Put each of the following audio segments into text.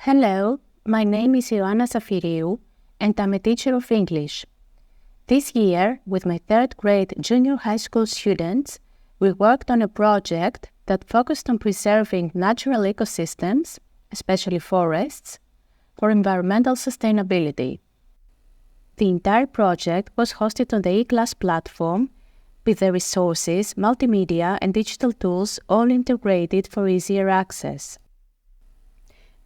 Hello, my name is Ioanna Zafiriou and I'm a teacher of English. This year, with my third grade junior high school students, we worked on a project that focused on preserving natural ecosystems, especially forests, for environmental sustainability. The entire project was hosted on the eClass platform with the resources, multimedia and digital tools all integrated for easier access.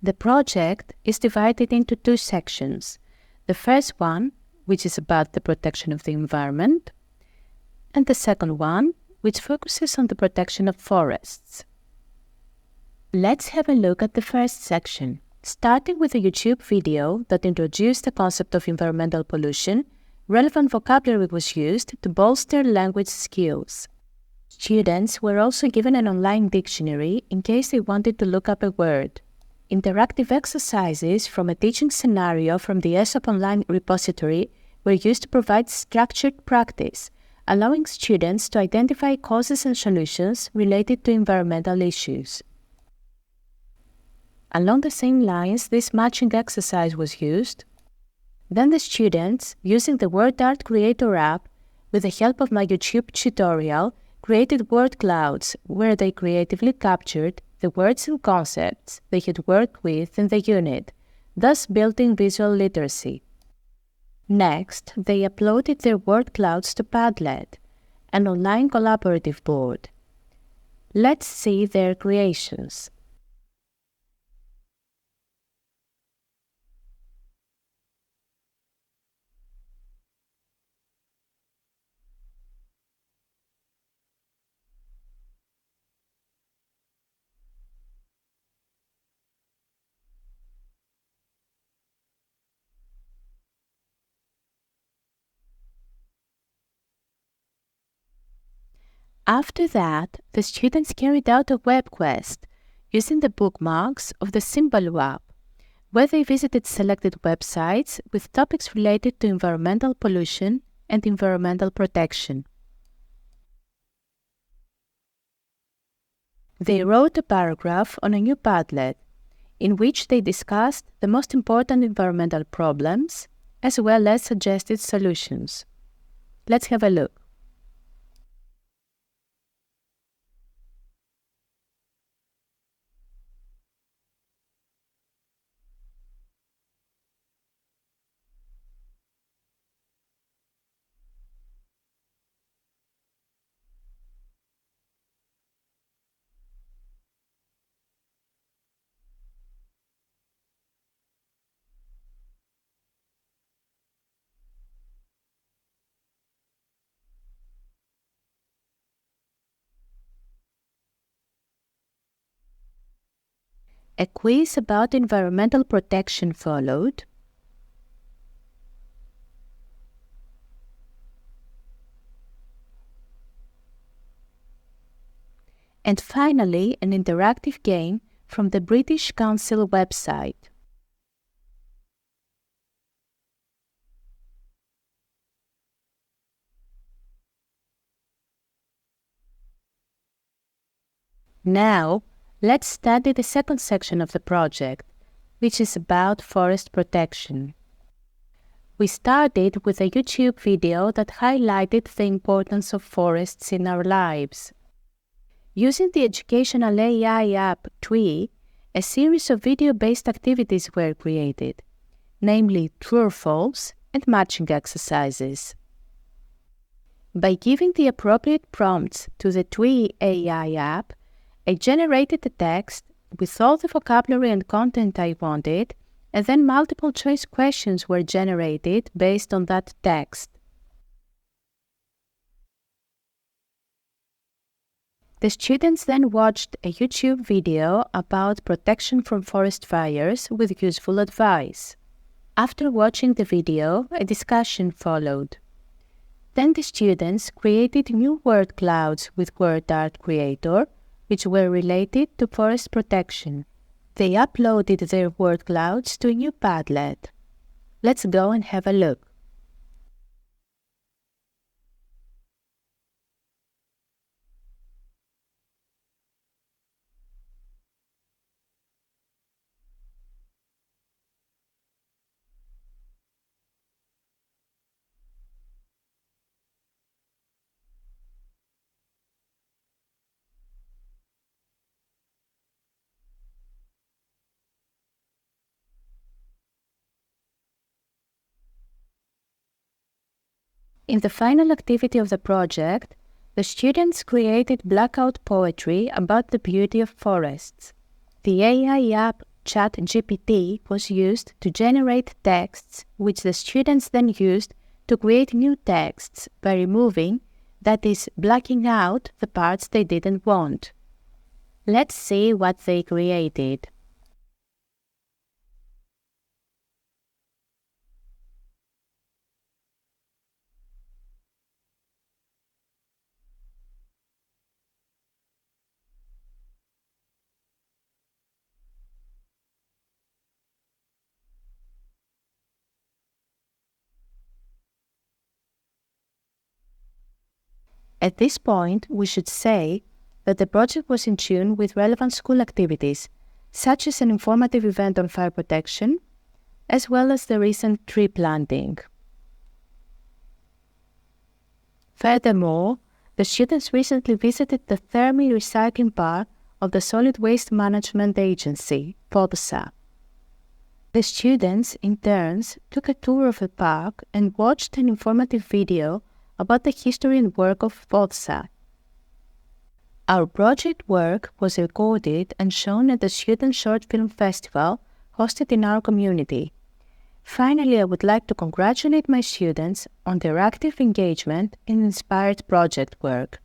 The project is divided into two sections. The first one, which is about the protection of the environment, and the second one, which focuses on the protection of forests. Let's have a look at the first section, starting with a YouTube video that introduced the concept of environmental pollution. Relevant vocabulary was used to bolster language skills. Students were also given an online dictionary in case they wanted to look up a word. Interactive exercises from a teaching scenario from the ESOP online repository were used to provide structured practice, allowing students to identify causes and solutions related to environmental issues. Along the same lines, this matching exercise was used. Then the students, using the Word Art Creator app, with the help of my YouTube tutorial, created word clouds where they creatively captured the words and concepts they had worked with in the unit, thus building visual literacy. Next, they uploaded their word clouds to Padlet, an online collaborative board. Let's see their creations. After that, the students carried out a web quest using the bookmarks of the Symbolu app, where they visited selected websites with topics related to environmental pollution and environmental protection. They wrote a paragraph on a new Padlet, in which they discussed the most important environmental problems, as well as suggested solutions. Let's have a look. A quiz about environmental protection followed. And finally, an interactive game from the British Council website. Now, let's study the second section of the project, which is about forest protection. We started with a YouTube video that highlighted the importance of forests in our lives. Using the educational AI app TWE, a series of video-based activities were created, namely true or false and matching exercises. By giving the appropriate prompts to the TWE AI app, I generated a text with all the vocabulary and content I wanted, and then multiple choice questions were generated based on that text. The students then watched a YouTube video about protection from forest fires with useful advice. After watching the video, a discussion followed. Then the students created new word clouds with Word Art Creator, which were related to forest protection. They uploaded their word clouds to a new Padlet. Let's go and have a look. In the final activity of the project, the students created blackout poetry about the beauty of forests. The AI app ChatGPT was used to generate texts, which the students then used to create new texts by removing, that is, blacking out, the parts they didn't want. Let's see what they created. At this point, we should say that the project was in tune with relevant school activities, such as an informative event on fire protection, as well as the recent tree planting. Furthermore, the students recently visited the thermal recycling park of the Solid Waste Management Agency, Pefka. The students, in turns, took a tour of the park and watched an informative video about the history and work of Pefka. Our project work was recorded and shown at the Student Short Film Festival hosted in our community. Finally, I would like to congratulate my students on their active engagement in inspired project work.